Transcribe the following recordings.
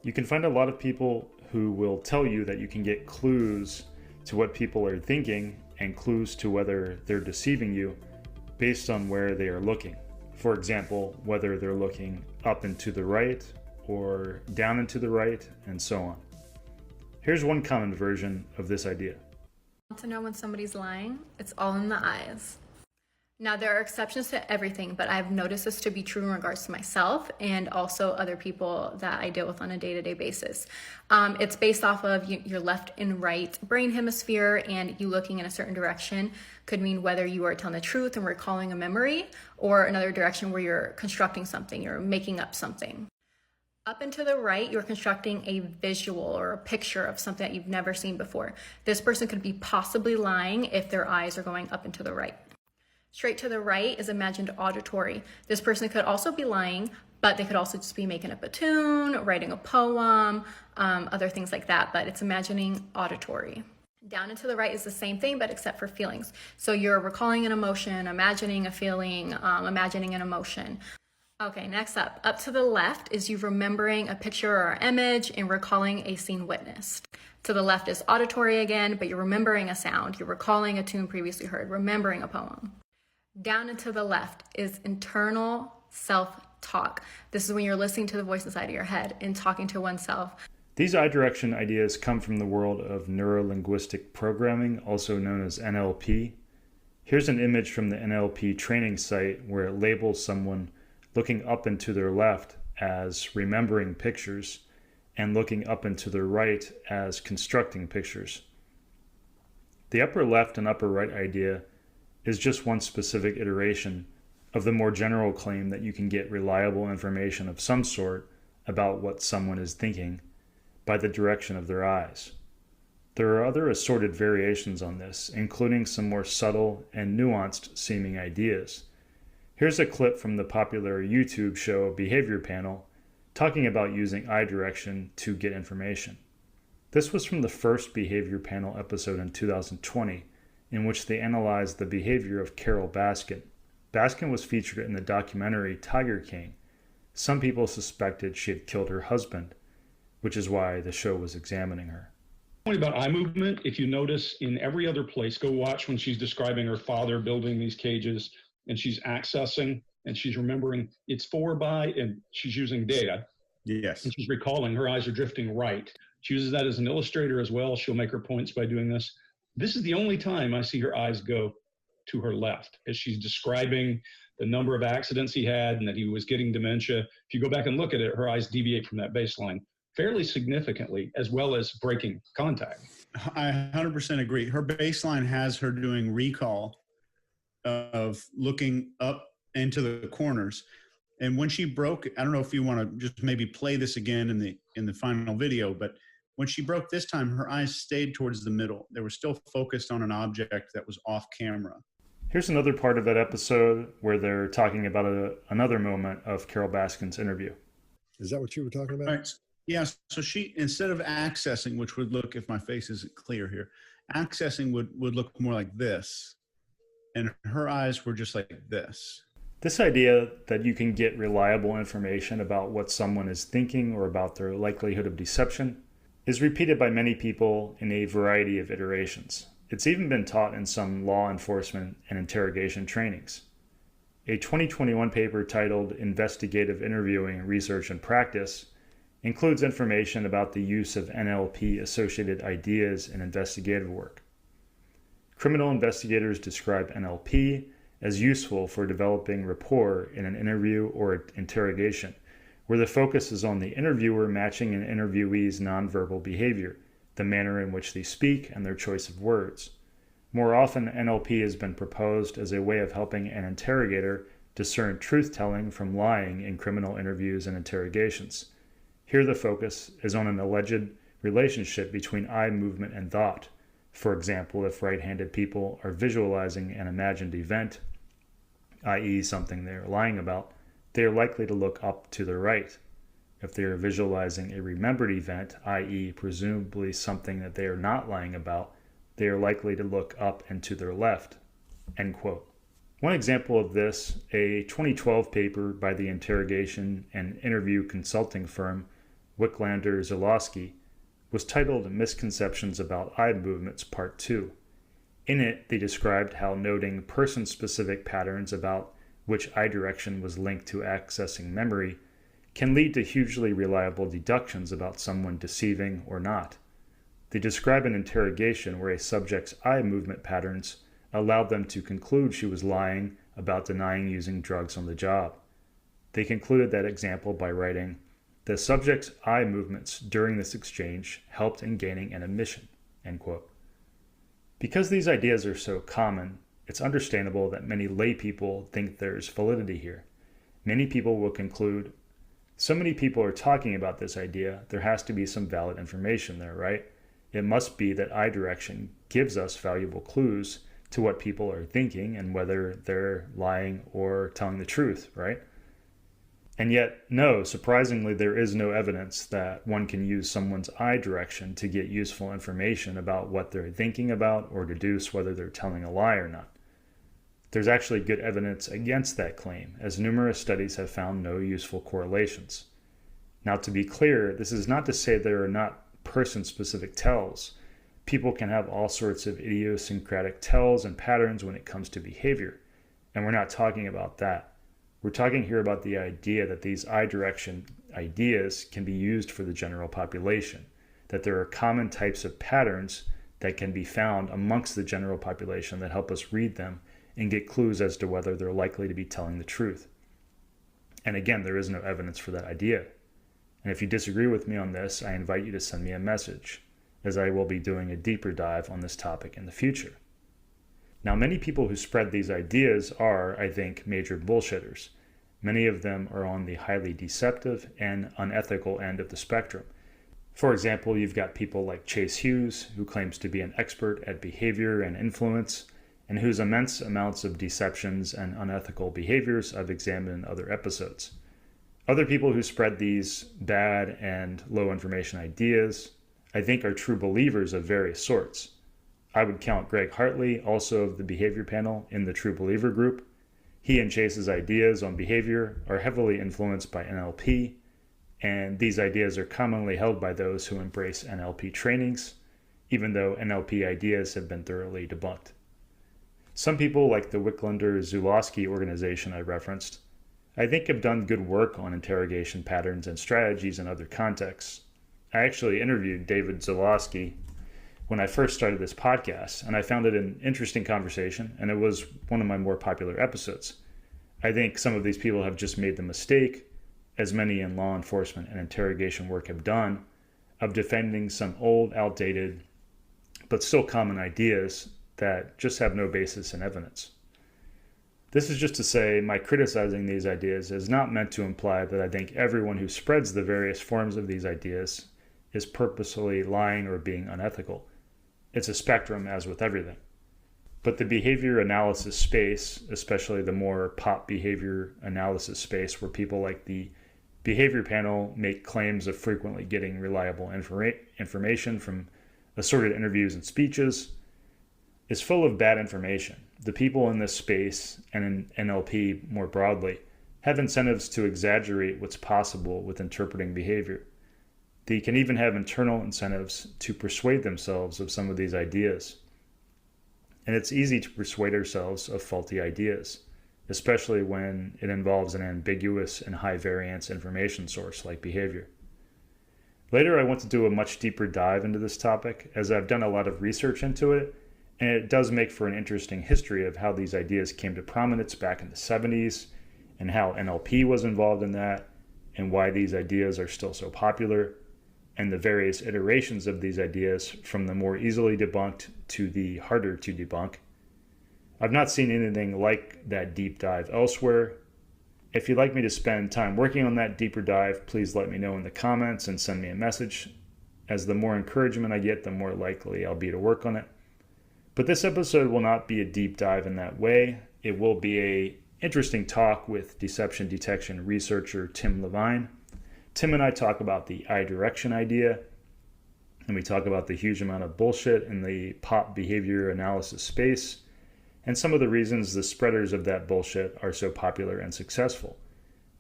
You can find a lot of people who will tell you that you can get clues to what people are thinking and clues to whether they're deceiving you based on where they are looking. For example, whether they're looking up and to the right or down and to the right, and so on. Here's one common version of this idea. To know when somebody's lying, it's all in the eyes. Now, there are exceptions to everything, but I've noticed this to be true in regards to myself and also other people that I deal with on a day-to-day basis. It's based off of your left and right brain hemisphere, and you looking in a certain direction could mean whether you are telling the truth and recalling a memory, or another direction where you're constructing something, you're making up something. Up and to the right, you're constructing a visual or a picture of something that you've never seen before. This person could be possibly lying if their eyes are going up and to the right. Straight to the right is imagined auditory. This person could also be lying, but they could also just be making up a tune, writing a poem, other things like that, but it's imagining auditory. Down and to the right is the same thing, but except for feelings. So you're recalling an emotion, imagining a feeling, imagining an emotion. Okay, next up to the left is you remembering a picture or image and recalling a scene witnessed. To the left is auditory again, but you're remembering a sound. You're recalling a tune previously heard, remembering a poem. Down and to the left is internal self-talk. This is when you're listening to the voice inside of your head and talking to oneself. These I-direction ideas come from the world of neuro-linguistic programming, also known as NLP. Here's an image from the NLP training site where it labels someone looking up and to their left as remembering pictures and looking up and to their right as constructing pictures. The upper left and upper right idea is just one specific iteration of the more general claim that you can get reliable information of some sort about what someone is thinking by the direction of their eyes. There are other assorted variations on this, including some more subtle and nuanced seeming ideas. Here's a clip from the popular YouTube show Behavior Panel talking about using eye direction to get information. This was from the first Behavior Panel episode in 2020, in which they analyzed the behavior of Carol Baskin. Baskin was featured in the documentary Tiger King. Some people suspected she had killed her husband, which is why the show was examining her. Point about eye movement, if you notice in every other place, go watch when she's describing her father building these cages and she's accessing and she's remembering it's 4 by, and she's using data. Yes. And she's recalling her eyes are drifting right. She uses that as an illustrator as well. She'll make her points by doing this. This is the only time I see her eyes go to her left as she's describing the number of accidents he had and that he was getting dementia. If you go back and look at it, her eyes deviate from that baseline fairly significantly, as well as breaking contact. I 100% agree. Her baseline has her doing recall of looking up into the corners. And when she broke, I don't know if you want to just maybe play this again in the final video, but when she broke this time, her eyes stayed towards the middle. They were still focused on an object that was off camera. Here's another part of that episode where they're talking about another moment of Carol Baskin's interview. Is that what you were talking about? Right. Yeah, so she, instead of accessing, which would look, if my face isn't clear here, accessing would look more like this. And her eyes were just like this. This idea that you can get reliable information about what someone is thinking or about their likelihood of deception is repeated by many people in a variety of iterations. It's even been taught in some law enforcement and interrogation trainings. A 2021 paper titled Investigative Interviewing, Research and Practice includes information about the use of NLP-associated ideas in investigative work. Criminal investigators describe NLP as useful for developing rapport in an interview or interrogation, where the focus is on the interviewer matching an interviewee's nonverbal behavior, the manner in which they speak, and their choice of words. More often, NLP has been proposed as a way of helping an interrogator discern truth-telling from lying in criminal interviews and interrogations. Here the focus is on an alleged relationship between eye movement and thought. For example, if right-handed people are visualizing an imagined event, i.e. something they are lying about, they are likely to look up to their right. If they are visualizing a remembered event, i.e. presumably something that they are not lying about, they are likely to look up and to their left." End quote. One example of this, a 2012 paper by the interrogation and interview consulting firm Wicklander-Zulawski, was titled Misconceptions About Eye Movements Part 2. In it, they described how noting person-specific patterns about which eye direction was linked to accessing memory can lead to hugely reliable deductions about someone deceiving or not. They describe an interrogation where a subject's eye movement patterns allowed them to conclude she was lying about denying using drugs on the job. They concluded that example by writing, "The subject's eye movements during this exchange helped in gaining an admission," end quote. Because these ideas are so common, it's understandable that many lay people think there's validity here. Many people will conclude, so many people are talking about this idea, there has to be some valid information there, right? It must be that eye direction gives us valuable clues to what people are thinking and whether they're lying or telling the truth, right? And yet, no, surprisingly, there is no evidence that one can use someone's eye direction to get useful information about what they're thinking about or deduce whether they're telling a lie or not. There's actually good evidence against that claim, as numerous studies have found no useful correlations. Now, to be clear, this is not to say there are not person-specific tells. People can have all sorts of idiosyncratic tells and patterns when it comes to behavior, and we're not talking about that. We're talking here about the idea that these eye direction ideas can be used for the general population, that there are common types of patterns that can be found amongst the general population that help us read them and get clues as to whether they're likely to be telling the truth. And again, there is no evidence for that idea. And if you disagree with me on this, I invite you to send me a message, as I will be doing a deeper dive on this topic in the future. Now, many people who spread these ideas are, I think, major bullshitters. Many of them are on the highly deceptive and unethical end of the spectrum. For example, you've got people like Chase Hughes, who claims to be an expert at behavior and influence, and whose immense amounts of deceptions and unethical behaviors I've examined in other episodes. Other people who spread these bad and low information ideas, I think, are true believers of various sorts. I would count Greg Hartley, also of the behavior panel, in the true believer group. He and Chase's ideas on behavior are heavily influenced by NLP, and these ideas are commonly held by those who embrace NLP trainings, even though NLP ideas have been thoroughly debunked. Some people, like the Wicklander-Zulawski organization I referenced, I think have done good work on interrogation patterns and strategies in other contexts. I actually interviewed David Zulawski when I first started this podcast, and I found it an interesting conversation, and it was one of my more popular episodes. I think some of these people have just made the mistake, as many in law enforcement and interrogation work have done, of defending some old, outdated, but still common ideas that just have no basis in evidence. This is just to say my criticizing these ideas is not meant to imply that I think everyone who spreads the various forms of these ideas is purposely lying or being unethical. It's a spectrum, as with everything. But the behavior analysis space, especially the more pop behavior analysis space where people like the behavior panel make claims of frequently getting reliable information from assorted interviews and speeches, is full of bad information. The people in this space, and in NLP more broadly, have incentives to exaggerate what's possible with interpreting behavior. They can even have internal incentives to persuade themselves of some of these ideas. And it's easy to persuade ourselves of faulty ideas, especially when it involves an ambiguous and high variance information source like behavior. Later, I want to do a much deeper dive into this topic, as I've done a lot of research into it, and it does make for an interesting history of how these ideas came to prominence back in the 70s, and how NLP was involved in that, and why these ideas are still so popular, and the various iterations of these ideas from the more easily debunked to the harder to debunk. I've not seen anything like that deep dive elsewhere. If you'd like me to spend time working on that deeper dive, please let me know in the comments and send me a message. As the more encouragement I get, the more likely I'll be to work on it. But this episode will not be a deep dive in that way. It will be an interesting talk with deception detection researcher Tim Levine. Tim and I talk about the eye direction idea, and we talk about the huge amount of bullshit in the pop behavior analysis space, and some of the reasons the spreaders of that bullshit are so popular and successful.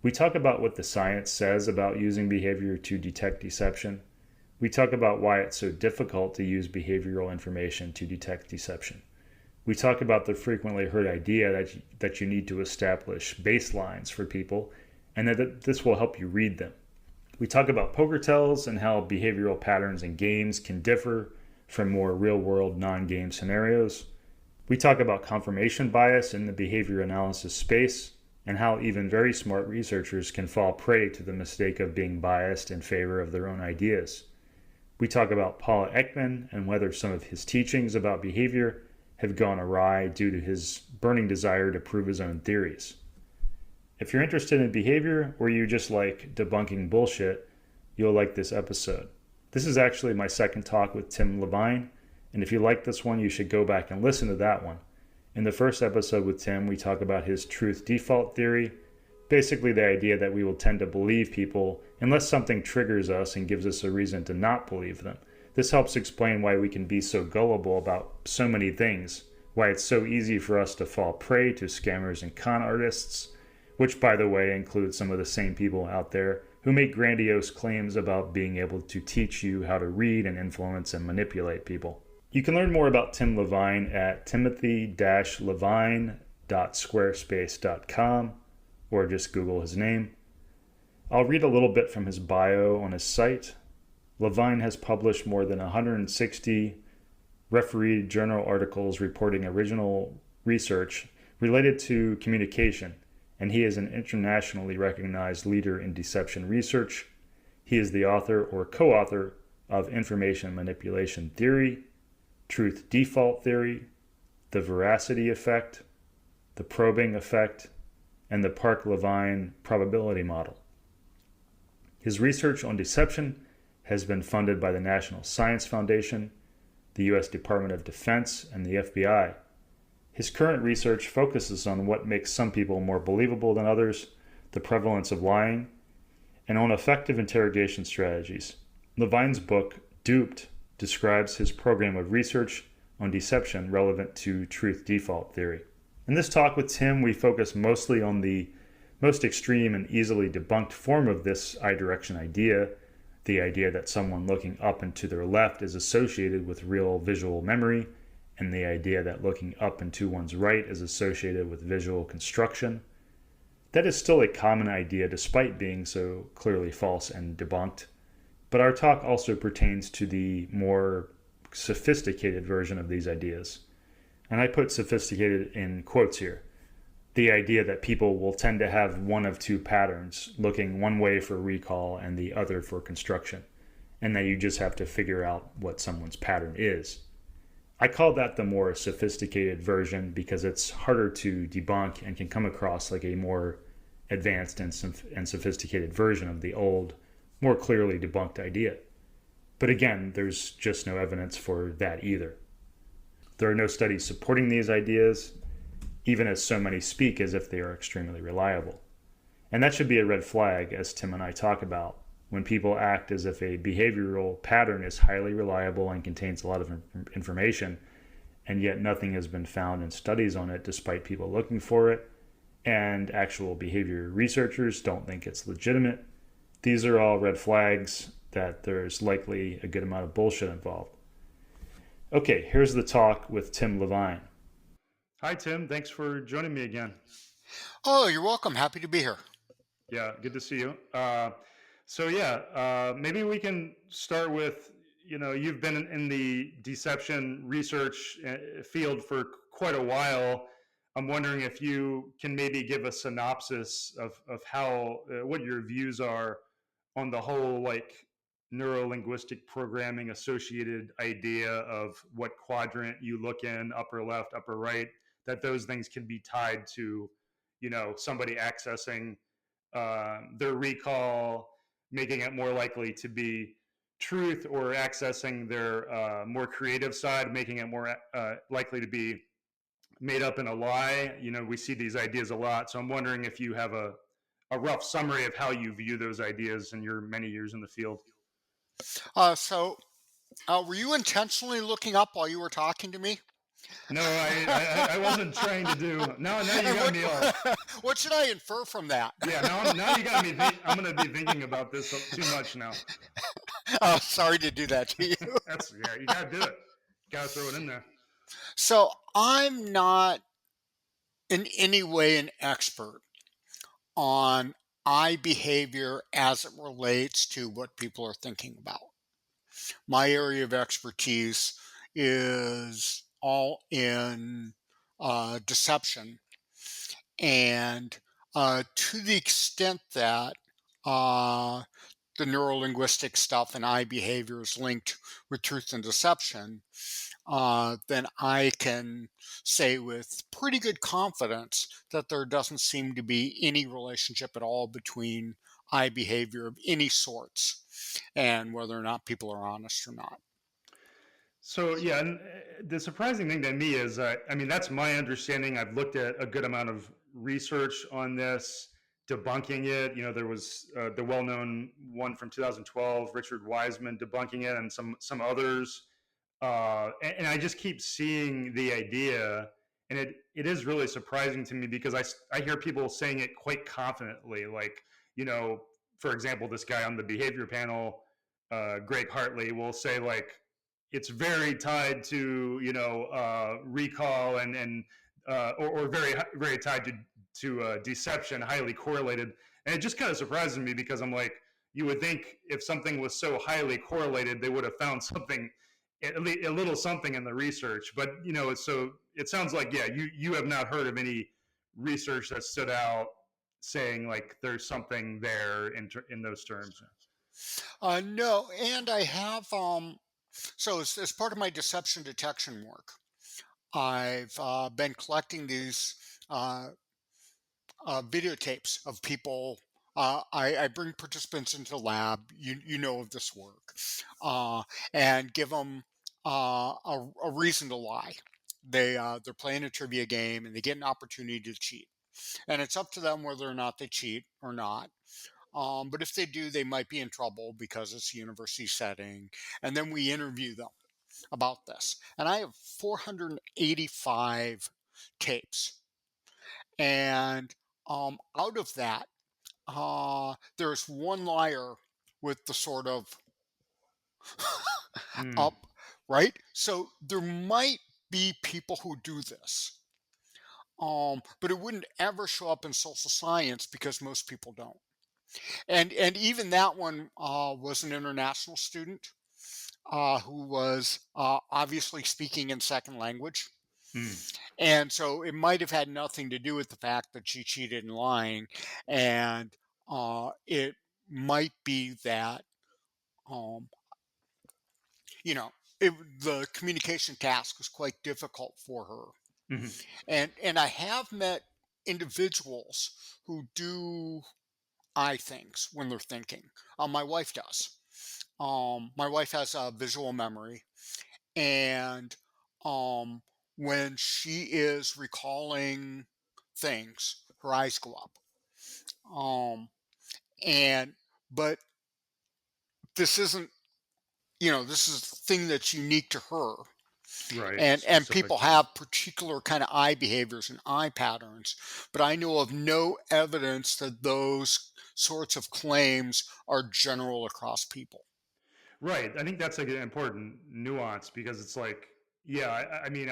We talk about what the science says about using behavior to detect deception. We talk about why it's so difficult to use behavioral information to detect deception. We talk about the frequently heard idea that you need to establish baselines for people and that this will help you read them. We talk about poker tells and how behavioral patterns in games can differ from more real-world non-game scenarios. We talk about confirmation bias in the behavior analysis space and how even very smart researchers can fall prey to the mistake of being biased in favor of their own ideas. We talk about Paul Ekman and whether some of his teachings about behavior have gone awry due to his burning desire to prove his own theories. If you're interested in behavior or you just like debunking bullshit, you'll like this episode. This is actually my second talk with Tim Levine, and if you like this one, you should go back and listen to that one. In the first episode with Tim, we talk about his truth default theory, basically the idea that we will tend to believe people unless something triggers us and gives us a reason to not believe them. This helps explain why we can be so gullible about so many things, why it's so easy for us to fall prey to scammers and con artists, which, by the way, includes some of the same people out there who make grandiose claims about being able to teach you how to read and influence and manipulate people. You can learn more about Tim Levine at timothy-levine.squarespace.com or just Google his name. I'll read a little bit from his bio on his site. Levine has published more than 160 refereed journal articles reporting original research related to communication, and he is an internationally recognized leader in deception research. He is the author or co-author of Information Manipulation Theory, Truth Default Theory, the Veracity Effect, the Probing Effect, and the Park-Levine Probability Model. His research on deception has been funded by the National Science Foundation, the U.S. Department of Defense, and the FBI. His current research focuses on what makes some people more believable than others, the prevalence of lying, and on effective interrogation strategies. Levine's book, Duped, describes his program of research on deception relevant to truth default theory. In this talk with Tim, we focus mostly on the most extreme and easily debunked form of this I-direction idea, the idea that someone looking up and to their left is associated with real visual memory, and the idea that looking up and to one's right is associated with visual construction. That is still a common idea despite being so clearly false and debunked. But our talk also pertains to the more sophisticated version of these ideas. And I put sophisticated in quotes here. The idea that people will tend to have one of two patterns, looking one way for recall and the other for construction, and that you just have to figure out what someone's pattern is. I call that the more sophisticated version because it's harder to debunk and can come across like a more advanced and sophisticated version of the old, more clearly debunked idea. But again, there's just no evidence for that either. There are no studies supporting these ideas, even as so many speak as if they are extremely reliable. And that should be a red flag, as Tim and I talk about, when people act as if a behavioral pattern is highly reliable and contains a lot of information, and yet nothing has been found in studies on it despite people looking for it, and actual behavior researchers don't think it's legitimate. These are all red flags that there's likely a good amount of bullshit involved. Okay, here's the talk with Tim Levine. Hi, Tim. Thanks for joining me again. Oh, you're welcome. Happy to be here. Yeah, good to see you. Maybe we can start with, you've been in the deception research field for quite a while. I'm wondering if you can maybe give a synopsis of how, what your views are on the whole, like, neuro-linguistic programming associated idea of what quadrant you look in, upper left, upper right, that those things can be tied to, somebody accessing their recall, making it more likely to be truth, or accessing their more creative side, making it more likely to be made up in a lie. We see these ideas a lot. So I'm wondering if you have a rough summary of how you view those ideas in your many years in the field. Were you intentionally looking up while you were talking to me? No, I wasn't trying to do. Now you And got me all. what should I infer from that? Yeah, now you got me. I'm going to be thinking about this too much now. Oh, sorry to do that to you. Yeah, you got to do it. Got to throw it in there. So I'm not in any way an expert on eye behavior as it relates to what people are thinking about. My area of expertise is all in deception. And to the extent that uh, the neurolinguistic stuff and eye behavior is linked with truth and deception, then I can say with pretty good confidence that there doesn't seem to be any relationship at all between eye behavior of any sorts and whether or not people are honest or not. So yeah, and the surprising thing to me is, I mean, that's my understanding. I've looked at a good amount of research on this, debunking it. You know, there was the well-known one from 2012, Richard Wiseman debunking it, and some others. And I just keep seeing the idea, and it is really surprising to me because I hear people saying it quite confidently. Like, you know, for example, this guy on the behavior panel, Greg Hartley, will say like it's very tied to recall or very tied to deception, highly correlated. And it just kind of surprises me because I'm like, you would think if something was so highly correlated, they would have found something, a little something in the research. But so it sounds like, yeah, you have not heard of any research that stood out saying like there's something there in those terms. No, and I have, so as part of my deception detection work, I've been collecting these uh, videotapes of people. I bring participants into the lab, you know of this work, and give them a reason to lie. They're playing a trivia game and they get an opportunity to cheat, and it's up to them whether or not they cheat or not. But if they do, they might be in trouble because it's a university setting. And then we interview them about this. And I have 485 tapes. And out of that, there's one liar with the sort of Mm, up, right? So there might be people who do this. But it wouldn't ever show up in social science because most people don't. And even that one was an international student who was obviously speaking in second language. mm. And so it might have had nothing to do with the fact that she cheated in lying. And it might be that, um, you know, the communication task was quite difficult for her. Mhm. And I have met individuals who do eye things when they're thinking. My wife does. My wife has a visual memory, and um, when she is recalling things, her eyes go up. Um, and but this isn't, this is a thing that's unique to her. Right, And specific people to. have particular kind of eye behaviors and eye patterns, but I know of no evidence that those sorts of claims are general across people. Right, I think that's like an important nuance because it's like, yeah, I mean,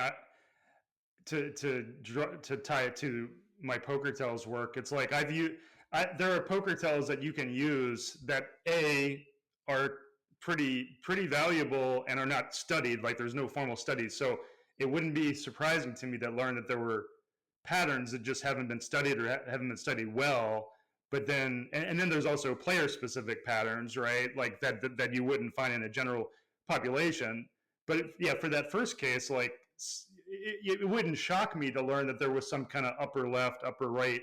to tie it to my poker tells work, it's like there are poker tells that you can use that are pretty valuable and are not studied. Like there's no formal studies, so it wouldn't be surprising to me to learn that there were patterns that just haven't been studied or haven't been studied well. But then, and then there's also player specific patterns, right? Like that you wouldn't find in a general population. But yeah, for that first case, like it wouldn't shock me to learn that there was some kind of upper left, upper right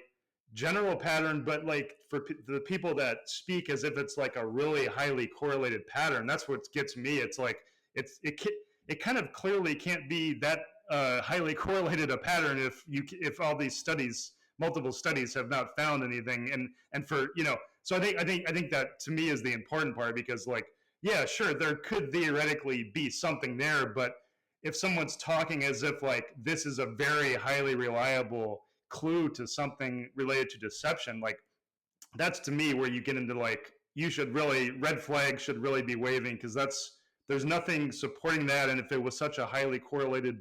general pattern. But like for the people that speak as if it's like a really highly correlated pattern, that's what gets me. It's like it kind of clearly can't be that highly correlated a pattern if all these studies, multiple studies, have not found anything. And for so I think that to me is the important part because like yeah, sure, there could theoretically be something there, but if someone's talking as if like this is a very highly reliable clue to something related to deception, like that's to me where you get into like you should really red flag should really be waving, because there's nothing supporting that, and if it was such a highly correlated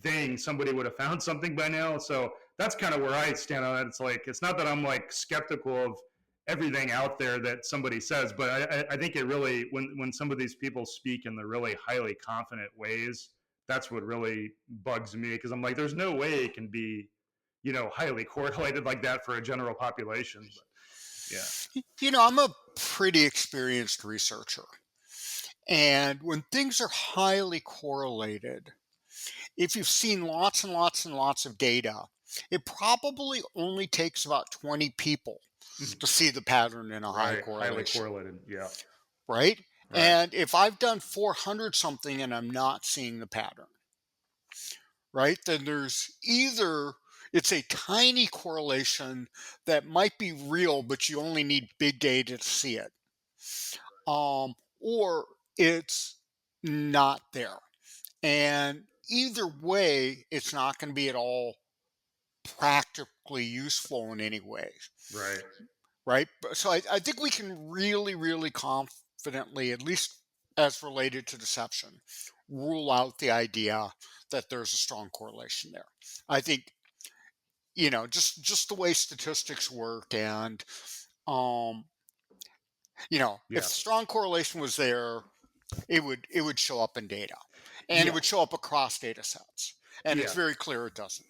thing, somebody would have found something by now. So that's kind of where I stand on it. It's like it's not that I'm like skeptical of everything out there that somebody says, but I think it really when some of these people speak in the really highly confident ways, that's what really bugs me, because I'm like, there's no way it can be, highly correlated like that for a general population. But yeah. I'm a pretty experienced researcher. And when things are highly correlated, if you've seen lots and lots and lots of data, it probably only takes about 20 people to see the pattern in a high Right. Highly correlation. correlated. Yeah. Right? Right. And if I've done 400 something and I'm not seeing the pattern, right, then there's either it's a tiny correlation that might be real, but you only need big data to see it, or it's not there. And either way, it's not going to be at all practically useful in any way. Right. Right. So I think we can really, really confidently, at least as related to deception, rule out the idea that there's a strong correlation there. I think, just the way statistics work, and if strong correlation was there, it would show up in data, and it would show up across data sets, and it's very clear it doesn't.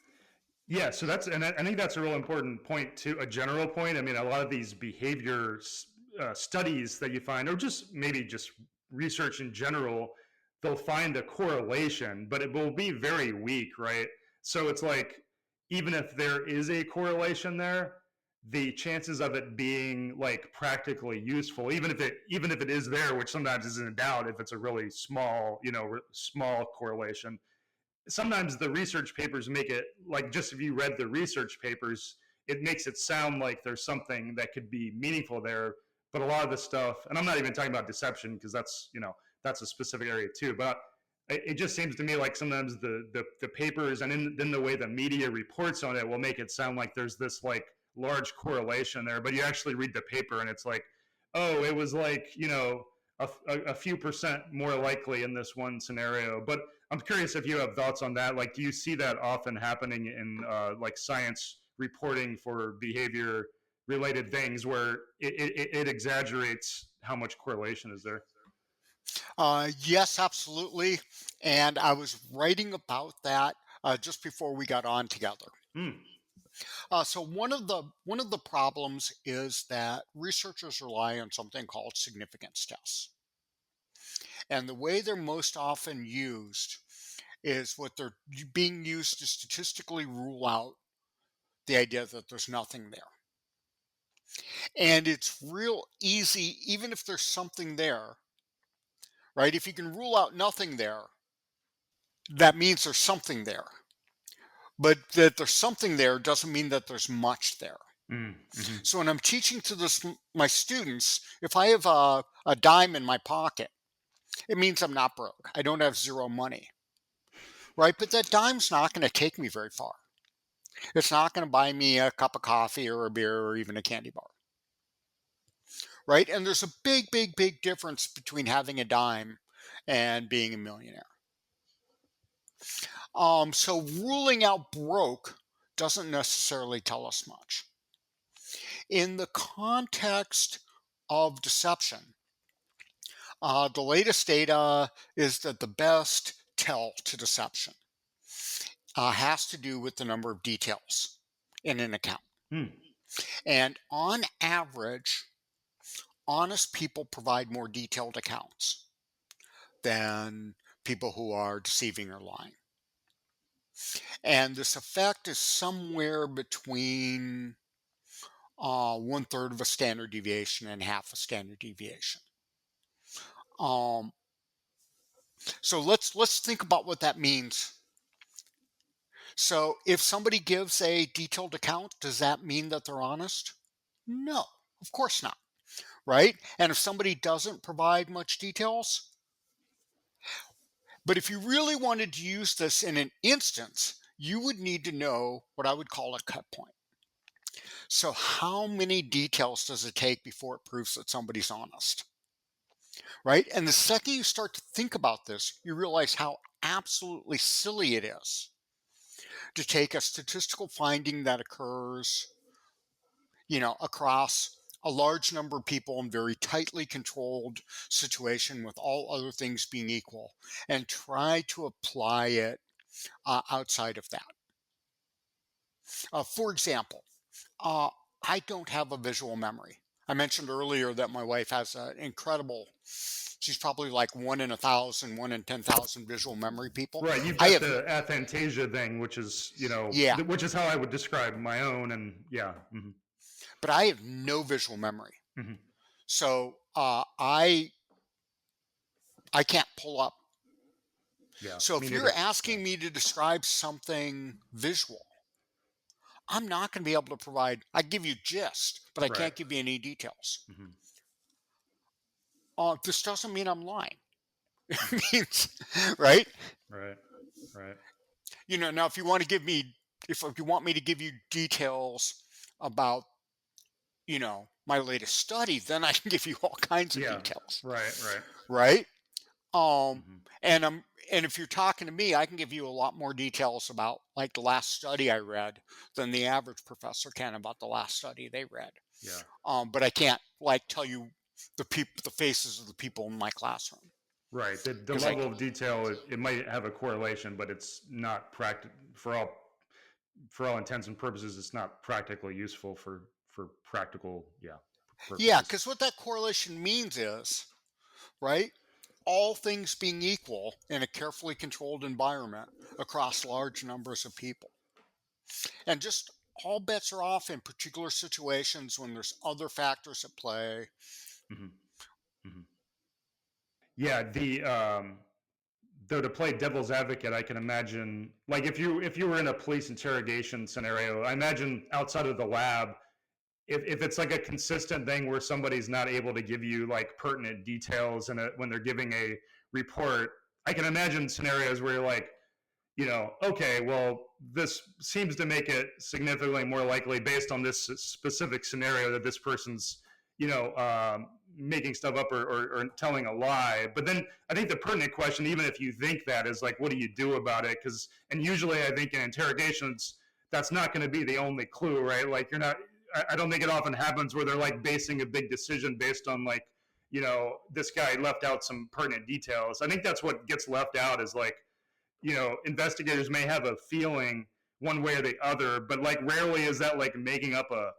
Yeah, so I think that's a real important point too, a general point. I mean, a lot of these behavior studies that you find, or just maybe just research in general, they'll find a correlation, but it will be very weak, right? So it's like, even if there is a correlation there, the chances of it being like practically useful, even if it is there, which sometimes isn't a doubt, if it's a really small, small correlation, sometimes the research papers make it like, just if you read the research papers, it makes it sound like there's something that could be meaningful there. But a lot of the stuff, and I'm not even talking about deception, because that's a specific area too, but it just seems to me like sometimes the papers and then the way the media reports on it will make it sound like there's this like large correlation there, but you actually read the paper and it's like, oh, it was like, a few percent more likely in this one scenario. But I'm curious if you have thoughts on that. Like, do you see that often happening in like science reporting for behavior related things, where it exaggerates how much correlation is there? Yes, absolutely. And I was writing about that just before we got on together. So one of the problems is that researchers rely on something called significance tests. And the way they're most often used is what they're being used to statistically rule out the idea that there's nothing there. And it's real easy, even if there's something there, right? If you can rule out nothing there, that means there's something there. But that there's something there doesn't mean that there's much there. Mm-hmm. So when I'm teaching to my students, if I have a dime in my pocket, it means I'm not broke. I don't have zero money, right? But that dime's not going to take me very far. It's not going to buy me a cup of coffee or a beer or even a candy bar, right? And there's a big, big, big difference between having a dime and being a millionaire. So ruling out broke doesn't necessarily tell us much. In the context of deception, the latest data is that the best tell to deception has to do with the number of details in an account. And on average, honest people provide more detailed accounts than people who are deceiving or lying. And this effect is somewhere between 1/3 of a standard deviation and half a standard deviation. So let's think about what that means. So if somebody gives a detailed account, does that mean that they're honest? No, of course not, right? And if somebody doesn't provide much details, But if you really wanted to use this in an instance, you would need to know what I would call a cut point. So how many details does it take before it proves that somebody's honest? Right? And the second you start to think about this, you realize how absolutely silly it is to take a statistical finding that occurs, across a large number of people in very tightly controlled situation with all other things being equal and try to apply it outside of that. For example, uh, I don't have a visual memory. I mentioned earlier that my wife has an incredible, she's probably like 1 in 1,000, 1 in 10,000 visual memory people. Right, you've I got have, the aphantasia thing, which is, yeah, which is how I would describe my own, and yeah. but I have no visual memory. Hmm. So I can't pull up. Yeah, So me if neither. you're asking me to describe something visual, I'm not going to be able to provide, I give you gist, but I Right. can't give you any details. Hmm. This doesn't mean I'm lying. It means, right? Right. Right. Now if you want to give me, if you want me to give you details about, my latest study, then I can give you all kinds of Yeah. details, Right. Right. right? Um, Hmm. and if you're talking to me, I can give you a lot more details about like the last study I read than the average professor can about the last study they read. Yeah. But I can't like tell you the faces of the people in my classroom Right. The because level of detail, it might have a correlation, but it's not for all intents and purposes, it's not practically useful for practical, yeah, purposes. because what that correlation means is, right, all things being equal in a carefully controlled environment across large numbers of people. And just all bets are off in particular situations when there's other factors at play. Hmm. Hmm. Yeah. Though to play devil's advocate, I can imagine, like, if you were in a police interrogation scenario, I imagine outside of the lab, if it's like a consistent thing where somebody's not able to give you like pertinent details when they're giving a report, I can imagine scenarios where you're like, okay, well, this seems to make it significantly more likely based on this specific scenario that this person's, making stuff up or telling a lie. But then I think the pertinent question, even if you think that, is like, what do you do about it? And usually I think in interrogations, that's not going to be the only clue, right? Like, you're not, I don't think it often happens where they're like basing a big decision based on like, this guy left out some pertinent details. I think that's what gets left out is like, investigators may have a feeling one way or the other, but like rarely is that like making up a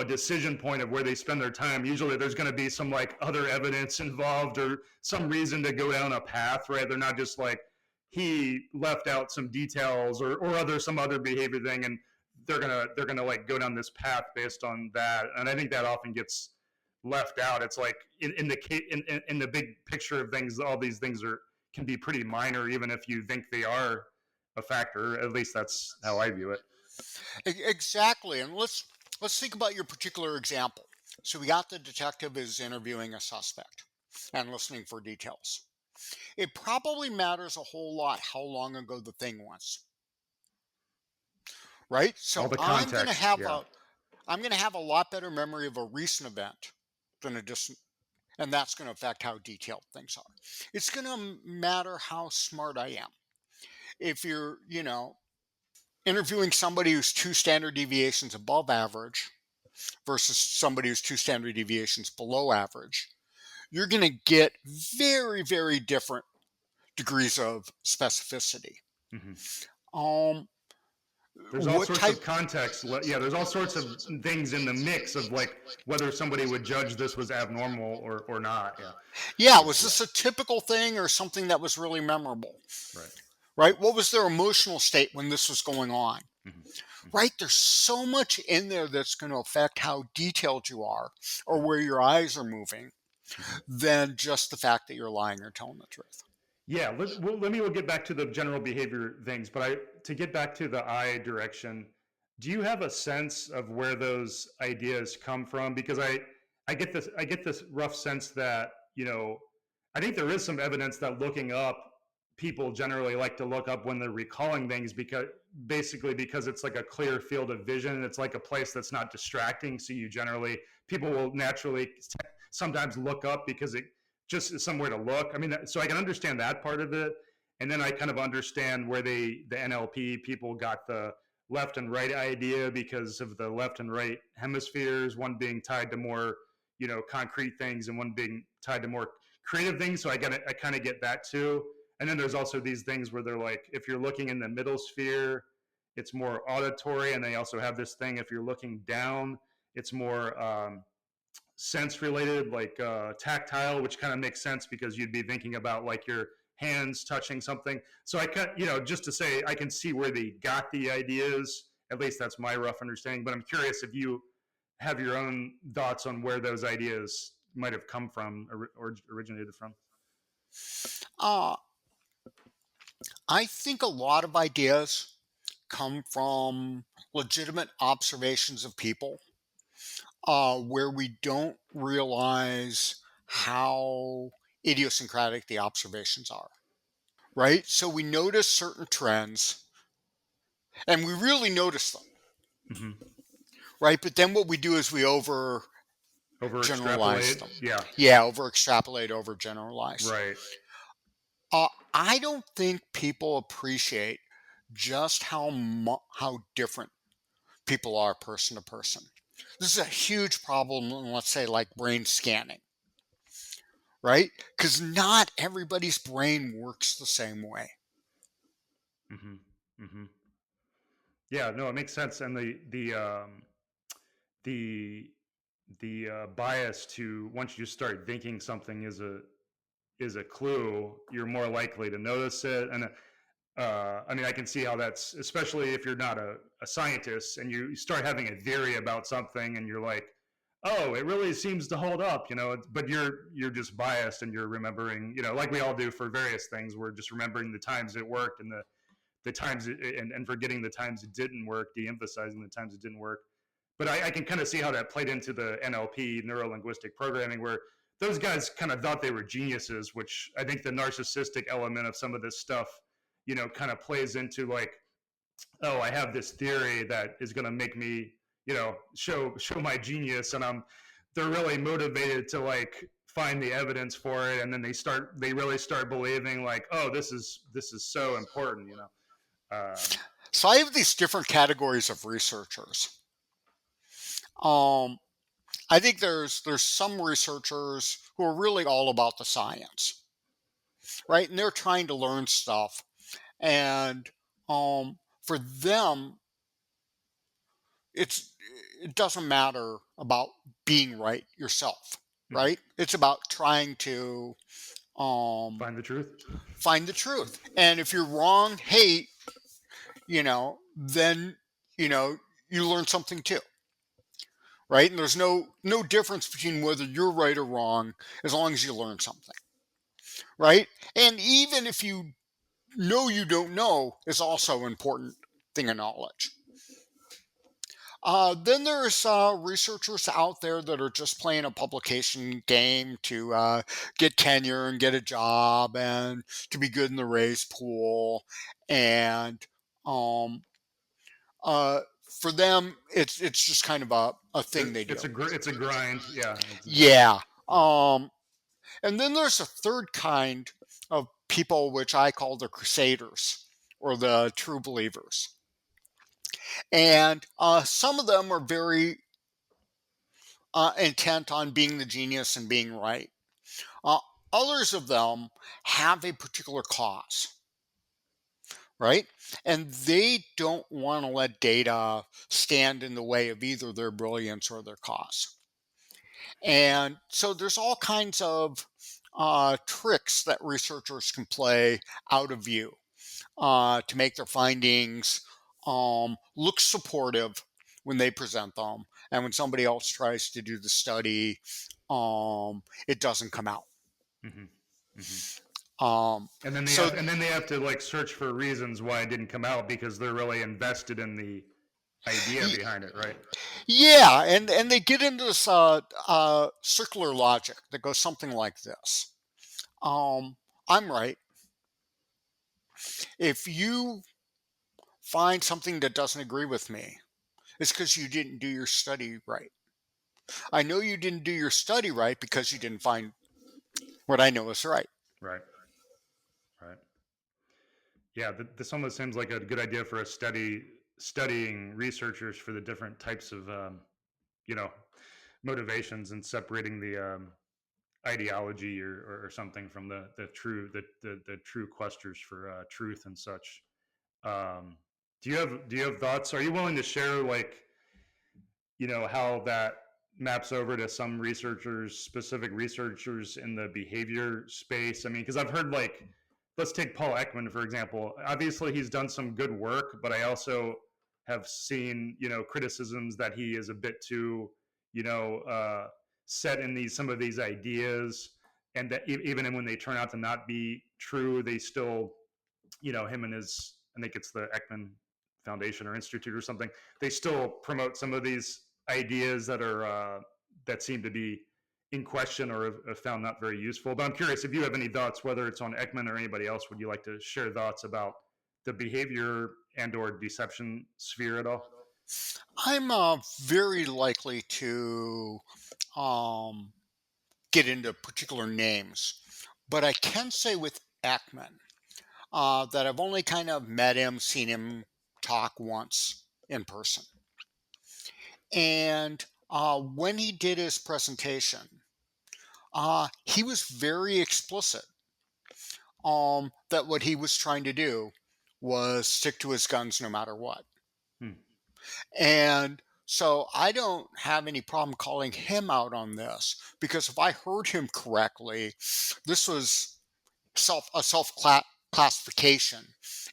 decision point of where they spend their time. Usually there's going to be some like other evidence involved or some reason to go down a path, right? They're not just like he left out some details or some other behavior thing, and they're gonna like go down this path based on that. And I think that often gets left out. It's like in the big picture of things, all these things can be pretty minor, even if you think they are a factor. At least that's how I view it. Exactly. And let's think about your particular example. So we got the detective is interviewing a suspect and listening for details. It probably matters a whole lot how long ago the thing was. Right? So All the context, yeah. I'm going to have a lot better memory of a recent event than a distant, and that's going to affect how detailed things are. It's going to matter how smart I am. If you're, interviewing somebody who's 2 standard deviations above average versus somebody who's 2 standard deviations below average, you're going to get very, very different degrees of specificity. Mm-hmm. Um, There's all what sorts type? of context. Yeah, there's all sorts of things in the mix of like whether somebody would judge this was abnormal or not. Yeah. Yeah, Yeah. was this a typical thing or something that was really memorable? Right. Right? What was their emotional state when this was going on? Mm-hmm. Mm-hmm. Right? There's so much in there that's going to affect how detailed you are or where your eyes are moving Mm-hmm. than just the fact that you're lying or telling the truth. Yeah, we'll get back to the general behavior things, but to get back to the eye direction, do you have a sense of where those ideas come from? Because I get this rough sense that, I think there is some evidence that looking up people generally like to look up when they're recalling things, because it's like a clear field of vision. It's like a place that's not distracting. So people will naturally sometimes look up because it just is somewhere to look. I mean, so I can understand that part of it. And then I kind of understand where the NLP people got the left and right idea, because of the left and right hemispheres, one being tied to more, concrete things, and one being tied to more creative things. So I kind of get that too. And then there's also these things where they're like, if you're looking in the middle sphere, it's more auditory. And they also have this thing, if you're looking down, it's more sense related, like tactile, which kind of makes sense because you'd be thinking about like your hands touching something. So just to say, I can see where they got the ideas. At least that's my rough understanding. But I'm curious if you have your own thoughts on where those ideas might have come from or originated from. I think a lot of ideas come from legitimate observations of people, where we don't realize how idiosyncratic the observations are, right? So we notice certain trends and we really notice them, Mm-hmm. right? But then what we do is we over generalize extrapolate. them. Yeah. Yeah, over extrapolate, over generalize. Right. I don't think people appreciate just how different people are person to person. This is a huge problem in, let's say, like brain scanning, right? Because not everybody's brain works the same way. Mm-hmm. Mm-hmm. Yeah, no, it makes sense. And the bias to, once you start thinking something is a clue, you're more likely to notice it. And I mean, I can see how that's, especially if you're not a scientist and you start having a theory about something and you're like, oh, it really seems to hold up, but you're just biased and you're remembering, like we all do for various things. We're just remembering the times it worked and the times and forgetting the times it didn't work, de-emphasizing the times it didn't work. But I can kind of see how that played into the NLP, neuro-linguistic programming, where those guys kind of thought they were geniuses, which I think the narcissistic element of some of this stuff, kind of plays into like, oh, I have this theory that is going to make me, show my genius, and they're really motivated to like find the evidence for it, and then they really start believing like, oh, this is so important. So I have these different categories of researchers. I think there's some researchers who are really all about the science, right? And they're trying to learn stuff, and for them, it doesn't matter about being right yourself, right? It's about trying to Find the truth. find the truth. And if you're wrong, hey, then you learn something too, right? And there's no difference between whether you're right or wrong as long as you learn something, right? And even if you know you don't know, is also an important thing of knowledge. Then there's researchers out there that are just playing a publication game to get tenure and get a job and to be good in the raise pool. And um, for them, it's just kind of a thing they do. It's a grind. Yeah. Yeah. And then there's a third kind of people, which I call the crusaders or the true believers. And some of them are very intent on being the genius and being right. Others of them have a particular cause, right? And they don't want to let data stand in the way of either their brilliance or their cause. And so there's all kinds of tricks that researchers can play out of view to make their findings look supportive when they present them. And when somebody else tries to do the study, it doesn't come out. Mm-hmm. Mm-hmm. And then they have to like search for reasons why it didn't come out, because they're really invested in the idea behind it, right? Yeah, and they get into this circular logic that goes something like this. I'm right. If you find something that doesn't agree with me, it's because you didn't do your study right. I know you didn't do your study right because you didn't find what I know is right. Right. Right. Yeah, this almost seems like a good idea for a studying researchers for the different types of you know motivations and separating the ideology or something from the true questers for truth and such. Um, do you have thoughts? Are you willing to share like how that maps over to some researchers, specific researchers in the behavior space? I mean, because I've heard like, let's take Paul Ekman for example. Obviously, he's done some good work, but I also have seen criticisms that he is a bit too you know set in these some of these ideas, and that even when they turn out to not be true, they still him and his, I think it's the Ekman Foundation or Institute or something, they still promote some of these ideas that seem to be in question or have found not very useful. But I'm curious if you have any thoughts, whether it's on Ekman or anybody else. Would you like to share thoughts about the behavior and/or deception sphere at all? I'm very likely to um, get into particular names, but I can say with Ekman that I've only kind of met him, seen him talk once in person. And when he did his presentation, he was very explicit that what he was trying to do was stick to his guns no matter what. Hmm. And so I don't have any problem calling him out on this because if I heard him correctly, this was self classification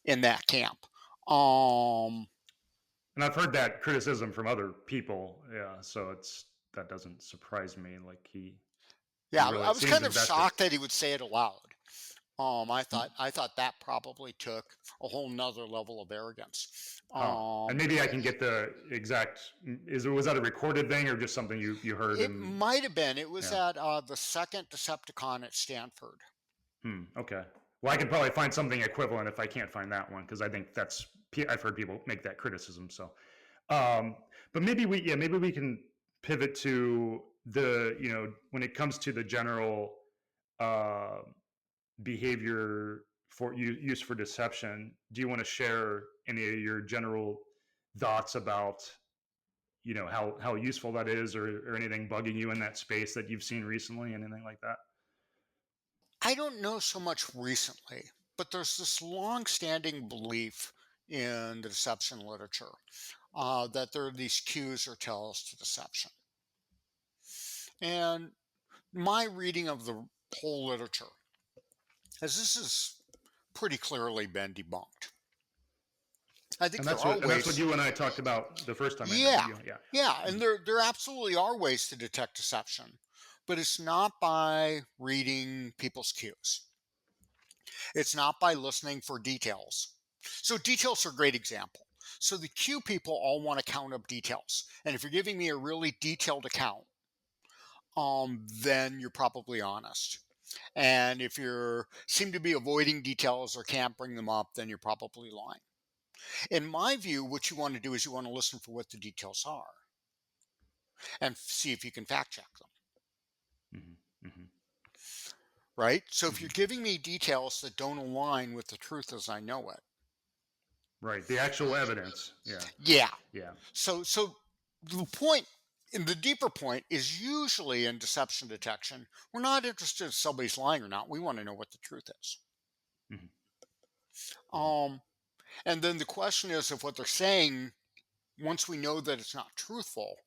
in that camp. Um, And I've heard that criticism from other people. Yeah, so that doesn't surprise me. Like he yeah, really I was seems kind of invested. shocked that he would say it aloud. I thought that probably took a whole nother level of arrogance. Huh. And maybe I can get the exact. Was that a recorded thing or just something you heard? It And might have been. It was yeah. at the second Decepticon at Stanford. Okay. Well, I could probably find something equivalent if I can't find that one because I think I've heard people make that criticism. So, um, but maybe we can pivot to the when it comes to the general uh, behavior for use for deception. Do you want to share any of your general thoughts about how useful that is, or anything bugging you in that space that you've seen recently, anything like that? I don't know so much recently, but there's this long-standing belief in the deception literature that there are these cues or tells to deception. And my reading of the whole literature, as this has pretty clearly been debunked. I think And there that's are what ways. you and I talked about the first time I interviewed Yeah, you. Yeah. yeah, and Mhm. there absolutely are ways to detect deception, but it's not by reading people's cues. It's not by listening for details. So details are a great example. So the cue people all want to count up details, and if you're giving me a really detailed account, then you're probably honest. And if you seem to be avoiding details or can't bring them up, then you're probably lying. In my view, what you want to do is you want to listen for what the details are and see if you can fact check them. Mhm. Mhm. Right? So if you're Mhm. giving me details that don't align with the truth as I know it, Right. The actual evidence. Yeah. yeah. Yeah. So the point, and the deeper point is usually in deception detection, we're not interested if somebody's lying or not. We want to know what the truth is. Mhm. Mhm. Um, and then the question is if what they're saying, once we know that it's not truthful,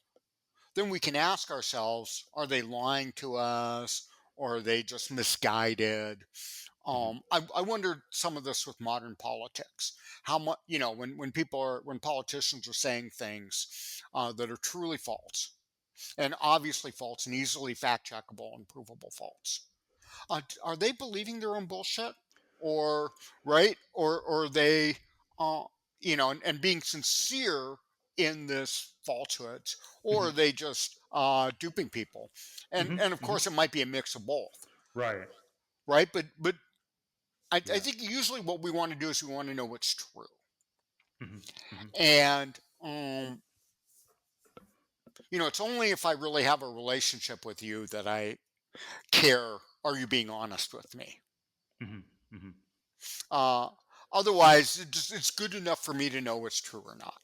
then we can ask ourselves, are they lying to us or are they just misguided? Mhm. I wondered some of this with modern politics. How much, when politicians are saying things that are truly false and obviously false and easily fact checkable and provable false, are they believing their own bullshit, or right, or are they, uh, and being sincere in this falsehoods, or are Mhm. they just duping people? And Mhm. and of Mhm. course, it might be a mix of both, Right. right? But I think usually what we want to do is we want to know what's true. Hmm. Hmm. And, it's only if I really have a relationship with you that I care, are you being honest with me? Hmm. Hmm. Uh, Otherwise, it's good enough for me to know what's true or not.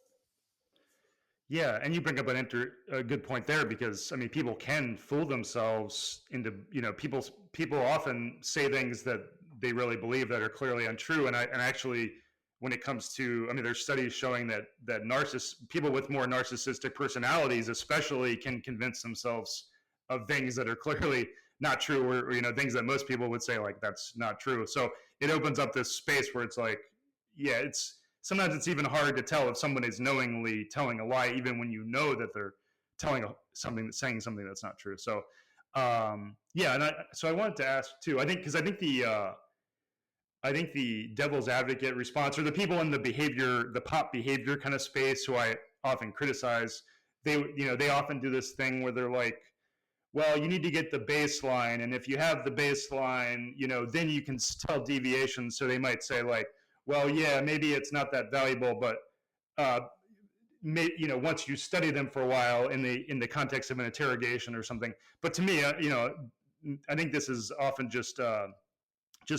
Yeah, and you bring up a good point there, because I mean, people can fool themselves into, people often say things that they really believe that are clearly untrue. And actually, when it comes to, I mean, there's studies showing that people with more narcissistic personalities especially can convince themselves of things that are clearly not true, or things that most people would say like that's not true. So it opens up this space where it's like, yeah, sometimes it's even hard to tell if someone is knowingly telling a lie, even when you know that they're saying something that's not true. So, yeah, so I wanted to ask too. Because I think the devil's advocate response, or the people in the pop behavior kind of space, who I often criticize, they often do this thing where they're like, well, you need to get the baseline, and if you have the baseline, then you can tell deviations. So they might say like, well, yeah, maybe it's not that valuable, but uh, once you study them for a while in the context of an interrogation or something. But to me, I think this is often just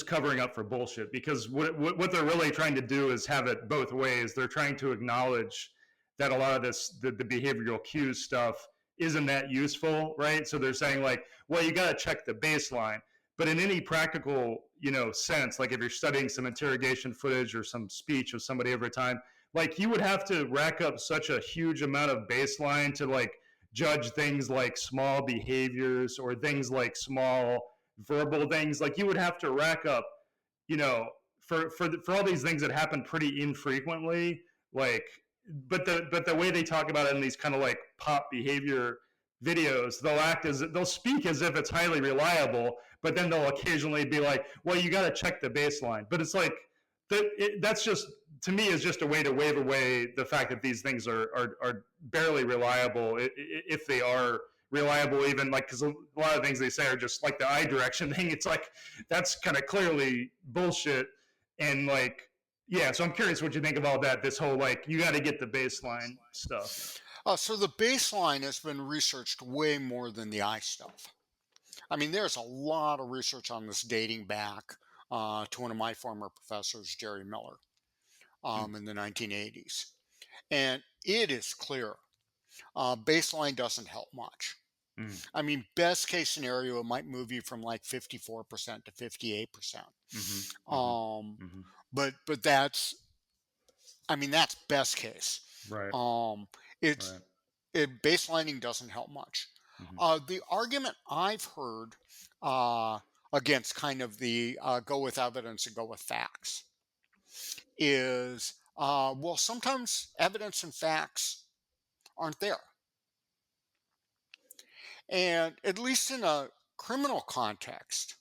covering up for bullshit, because what they're really trying to do is have it both ways. They're trying to acknowledge that a lot of the behavioral cues stuff isn't that useful, right? So they're saying like, well, you got to check the baseline. But in any practical, sense, like if you're studying some interrogation footage or some speech of somebody over time, like you would have to rack up such a huge amount of baseline to like judge things like small behaviors or things like small verbal things. Like you would have to rack up, you know, for all these things that happen pretty infrequently. Like, but the way they talk about it in these kind of like pop behavior videos, they'll speak as if it's highly reliable, but then they'll occasionally be like, well, you got to check the baseline. But it's like that's just, to me, is just a way to wave away the fact that these things are barely reliable, if they are reliable, even like, because a lot of things they say are just like the eye direction thing. It's like that's kind of clearly bullshit. And like, yeah, so I'm curious what you think about that, this whole like you got to get the baseline stuff. So the baseline has been researched way more than the eye stuff. I mean, there's a lot of research on this dating back to one of my former professors, Jerry Miller, in the 1980s. And it is clear baseline doesn't help much. Mm. I mean, best case scenario, it might move you from like 54% to 58%. Mm-hmm. Mm-hmm. But that's, I mean, that's best case. Right. It's Right. Baselining doesn't help much. Mm-hmm. The argument I've heard against kind of the go with evidence and go with facts is, well, sometimes evidence and facts aren't there. And at least in a criminal context,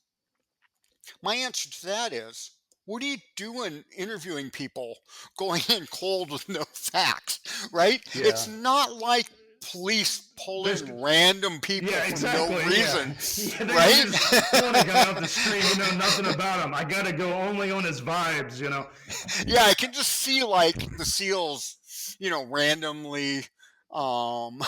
my answer to that is, what are you doing interviewing people going in cold with no facts, right? Yeah. It's not like police There's, pulling random people yeah, for no exactly. reason, Yeah, they're right? just pulling a guy off the street. You know nothing about him. I got to go only on his vibes. Yeah, I can just see like the SEALs, randomly um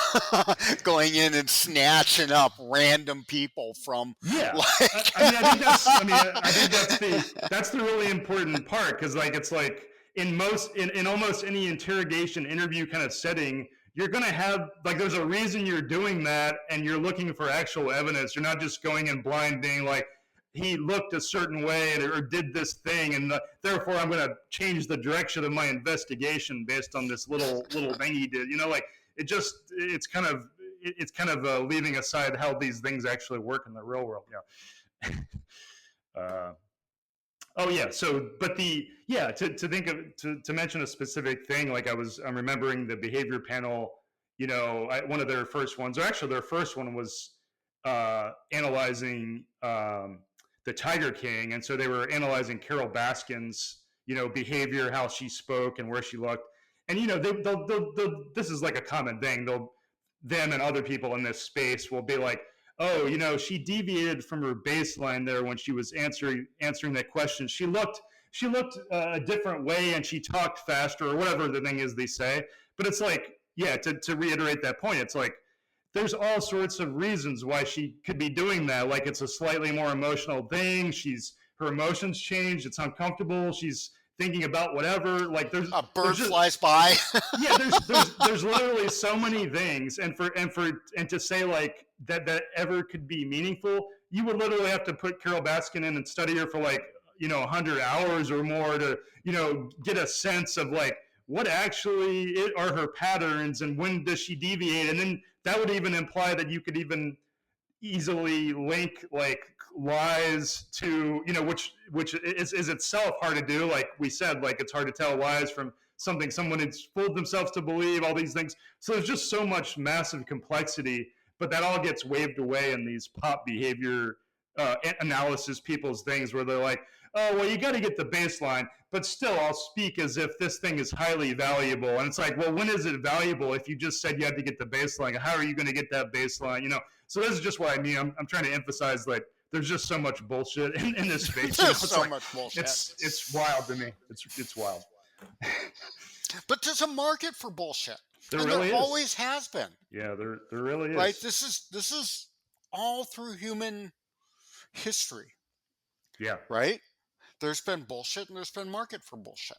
going in and snatching up random people from Yeah. like I mean, I think that's. I mean, I think that's the really important part, because like it's like in almost any interrogation interview kind of setting, you're gonna have like there's a reason you're doing that, and you're looking for actual evidence. You're not just going in blind, being like, he looked a certain way or did this thing, and therefore I'm going to change the direction of my investigation based on this little thing he did. Like it's kind of leaving aside how these things actually work in the real world. Yeah. Oh yeah. So, but to think of to mention a specific thing, like I'm remembering the behavior panel. One of their first ones, or actually their first one was analyzing the Tiger King, and so they were analyzing Carol Baskin's behavior, how she spoke, and where she looked. And they'll this is like a common thing. Them and other people in this space will be like, oh, she deviated from her baseline there when she was answering that question. She looked a different way and she talked faster or whatever the thing is they say. But it's like, yeah, to reiterate that point, it's like there's all sorts of reasons why she could be doing that. Like it's a slightly more emotional thing. Her emotions changed. It's uncomfortable. She's thinking about whatever. Like a bird flies by. Yeah, there's literally so many things, and to say like that ever could be meaningful, you would literally have to put Carol Baskin in and study her for like 100 hours or more to get a sense of like what actually are her patterns and when does she deviate, and then that would even imply that you could even easily link like lies to which is itself hard to do. Like we said, like it's hard to tell lies from something someone has fooled themselves to believe, all these things. So there's just so much massive complexity, but that all gets waved away in these pop behavior analysis people's things where they're like, oh, well, you got to get the baseline, but still I'll speak as if this thing is highly valuable. And it's like, well, when is it valuable if you just said you had to get the baseline? How are you going to get that baseline? So this is just what I mean. I'm trying to emphasize like there's just so much bullshit in this space. There's so much bullshit. It's wild to me. It's wild. But there's a market for bullshit. There really is. Always has been. Yeah, there really is. Right? This is all through human history. Yeah. Right? There's been bullshit and there's been market for bullshit.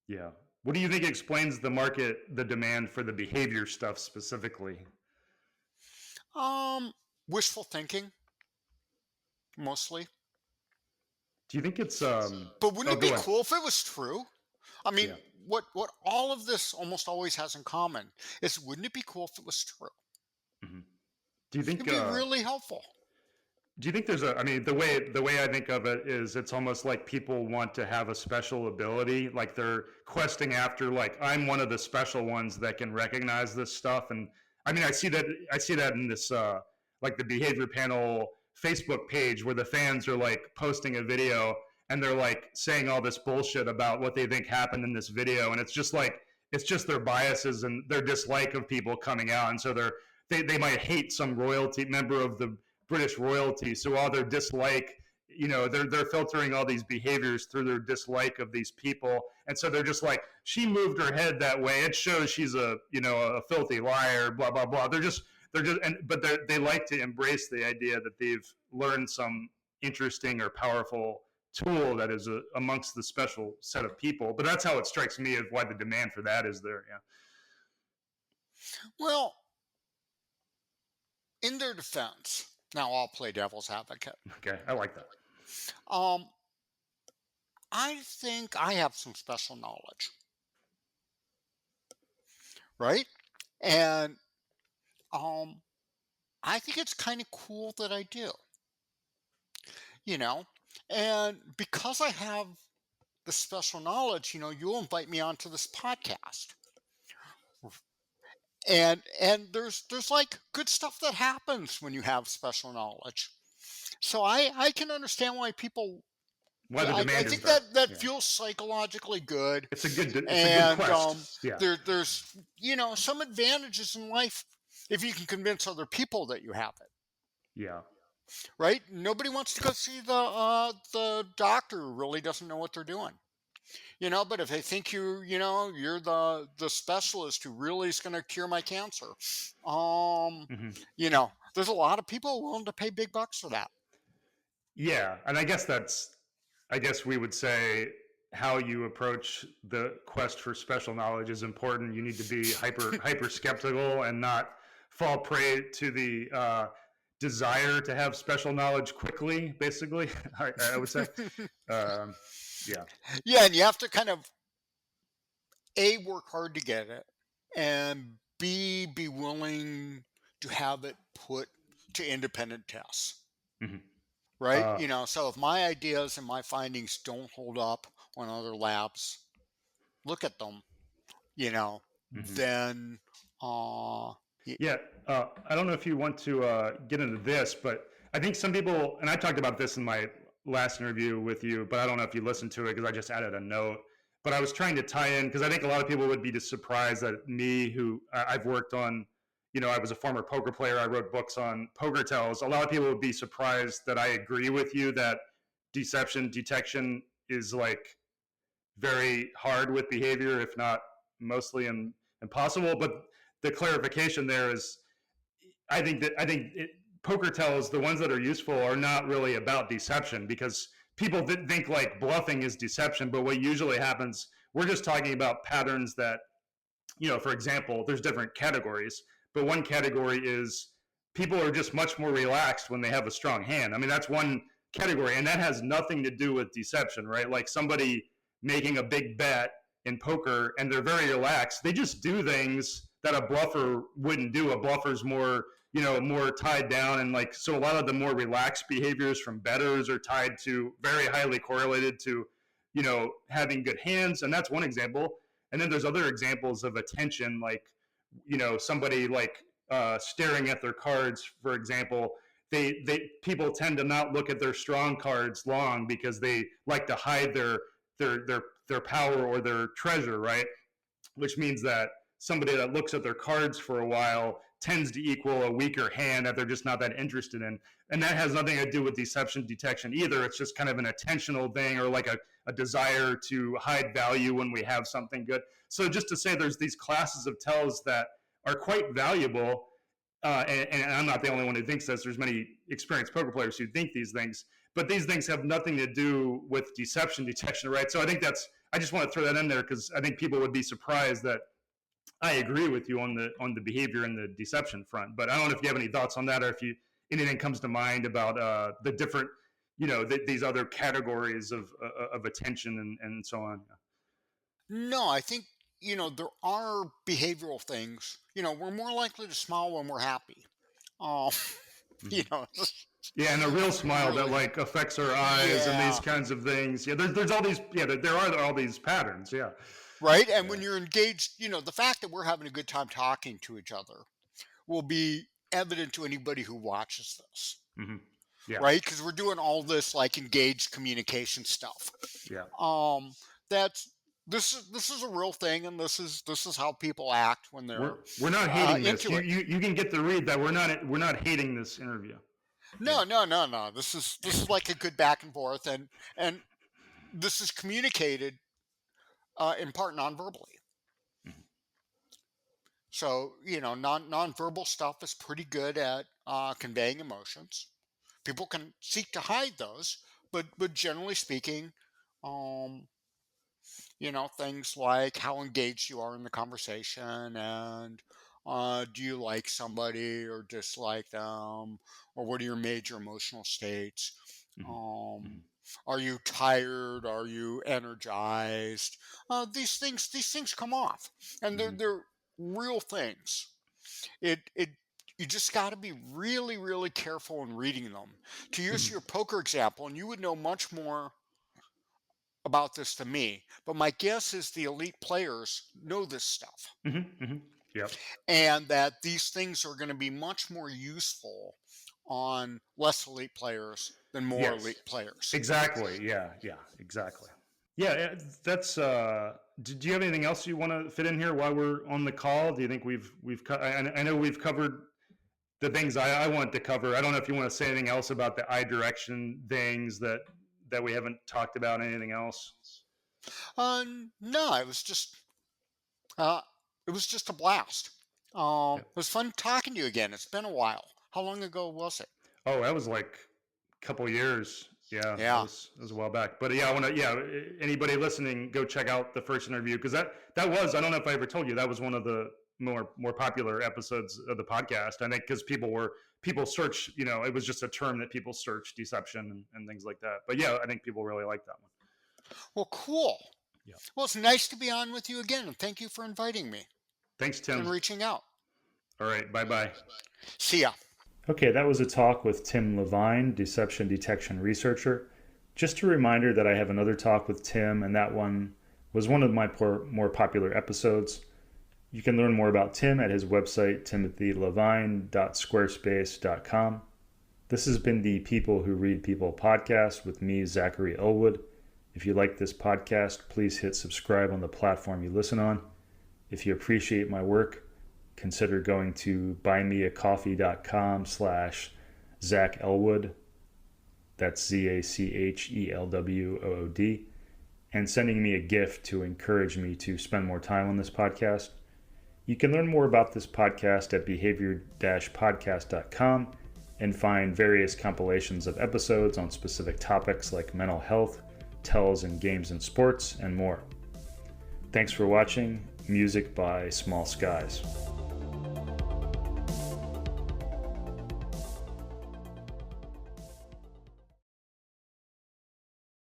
Yeah. What do you think explains the demand for the behavior stuff specifically? Wishful thinking, mostly. Do you think it's But wouldn't it be cool if it was true? I mean, Yeah. what all of this almost always has in common is, wouldn't it be cool if it was true? Mm-hmm. Do you think it'd be really helpful? Do you think there's the way I think of it is it's almost like people want to have a special ability, like they're questing after, like, I'm one of the special ones that can recognize this stuff. And I mean, I see that in this like the behavior panel Facebook page where the fans are like posting a video and they're like saying all this bullshit about what they think happened in this video, and it's just their biases and their dislike of people coming out, and so they might hate some royalty member of the British royalty. So all their dislike, they're filtering all these behaviors through their dislike of these people. And so they're just like, she moved her head that way, it shows she's a filthy liar, blah, blah, blah. But they like to embrace the idea that they've learned some interesting or powerful tool that is amongst the special set of people. But that's how it strikes me of why the demand for that is there. Yeah. Well, in their defense, now I'll play devil's advocate. Okay, I like that. I think I have some special knowledge, right? And I think it's kind of cool that I do, and because I have the special knowledge, you'll invite me onto this podcast. And there's like good stuff that happens when you have special knowledge. So I can understand why people. Why the demand I is think there. that feels psychologically good. It's a good quest. Yeah. There's some advantages in life if you can convince other people that you have it. Yeah. Right? Nobody wants to go see the doctor who really doesn't know what they're doing. But if they think you're the specialist who really is going to cure my cancer, there's a lot of people willing to pay big bucks for that. Yeah, and I guess we would say how you approach the quest for special knowledge is important. You need to be hyper skeptical and not fall prey to the desire to have special knowledge quickly. Basically, I would say. Yeah, and you have to kind of A, work hard to get it, and B, be willing to have it put to independent tests. Mm-hmm. Right? So if my ideas and my findings don't hold up on other labs, look at them, then I don't know if you want to get into this, but I think some people, and I talked about this in my last interview with you, but I don't know if you listened to it because I just added a note. But I was trying to tie in because I think a lot of people would be just surprised that me, who I've worked on, I was a former poker player. I wrote books on poker tells. A lot of people would be surprised that I agree with you that deception detection is like very hard with behavior, if not mostly impossible. But the clarification there is, poker tells, the ones that are useful, are not really about deception, because people think like bluffing is deception. But what usually happens, we're just talking about patterns that, for example, there's different categories, but one category is people are just much more relaxed when they have a strong hand. I mean, that's one category, and that has nothing to do with deception, right? Like somebody making a big bet in poker and they're very relaxed. They just do things that a bluffer wouldn't do. A bluffer's more, more tied down, and like, so a lot of the more relaxed behaviors from bettors are tied to, very highly correlated to, having good hands. And that's one example. And then there's other examples of attention, like, somebody like staring at their cards, for example. People tend to not look at their strong cards long because they like to hide their power or their treasure, right? Which means that somebody that looks at their cards for a while tends to equal a weaker hand that they're just not that interested in. And that has nothing to do with deception detection either. It's just kind of an attentional thing, or like a desire to hide value when we have something good. So just to say, there's these classes of tells that are quite valuable. And I'm not the only one who thinks this. There's many experienced poker players who think these things, but these things have nothing to do with deception detection, right? So I just want to throw that in there, because I think people would be surprised that I agree with you on the behavior and the deception front. But I don't know if you have any thoughts on that, or if anything comes to mind about the different, these other categories of attention and so on. No, I think, there are behavioral things. We're more likely to smile when we're happy. Um, you know, Yeah, and a real smile that really, like affects our eyes and these yeah, kinds of things. Yeah, there's all these. Yeah, there are all these patterns. Yeah, right. And yeah. when you're engaged, the fact that we're having a good time talking to each other will be evident to anybody who watches this, Hmm. Yeah, right? Because we're doing all this like engaged communication stuff. yeah. Um, that's this is a real thing, and this is how people act when they're We're not hating this. into You it. you you can get the read that we're not hating this interview. Yeah. No, no, no, no. This is like a good back and forth, and this is communicated in part non-verbally. So non-verbal stuff is pretty good at conveying emotions. People can seek to hide those, but generally speaking, um, things like how engaged you are in the conversation, and do you like somebody or dislike them, or what are your major emotional states? Hmm. Um, Hmm. are you tired? Are you energized? These things come off, and they're Hmm. they're real things. It you just got to be really really careful in reading them. To use your poker example, and you would know much more about this than me, but my guess is the elite players know this stuff, Hmm. Hmm. Yep. and that these things are going to be much more useful on less elite players than more Yes. elite players. Exactly. Yeah. Yeah. Exactly. Yeah. That's. Do you have anything else you want to fit in here while we're on the call? Do you think I know we've covered the things I want to cover. I don't know if you want to say anything else about the eye direction things that we haven't talked about. Anything else? No, uh, it was just a blast. Yeah. It was fun talking to you again. It's been a while. How long ago was it? Oh, that was like a couple years. Yeah, that Yeah. was a while back. But yeah, I want to. Yeah, anybody listening, go check out the first interview, because that was. I don't know if I ever told you, that was one of the more popular episodes of the podcast. I think because people search. It was just a term that people search, deception and things like that. But yeah, I think people really like that one. Well, cool. Yeah. Well, it's nice to be on with you again, and thank you for inviting me Thanks, and Tim. reaching out. All right. Bye bye. See ya. Okay, that was a talk with Tim Levine, deception detection researcher. Just a reminder that I have another talk with Tim, and that one was one of my more popular episodes. You can learn more about Tim at his website, timothylevine.squarespace.com. This has been the People Who Read People podcast with me, Zachary Elwood. If you like this podcast, please hit subscribe on the platform you listen on. If you appreciate my work, consider going to buymeacoffee.com/Zach Elwood. That's ZACHELWOOD. And sending me a gift to encourage me to spend more time on this podcast. You can learn more about this podcast at behavior-podcast.com and find various compilations of episodes on specific topics like mental health, tells in games and sports, and more. Thanks for watching. Music by Small Skies.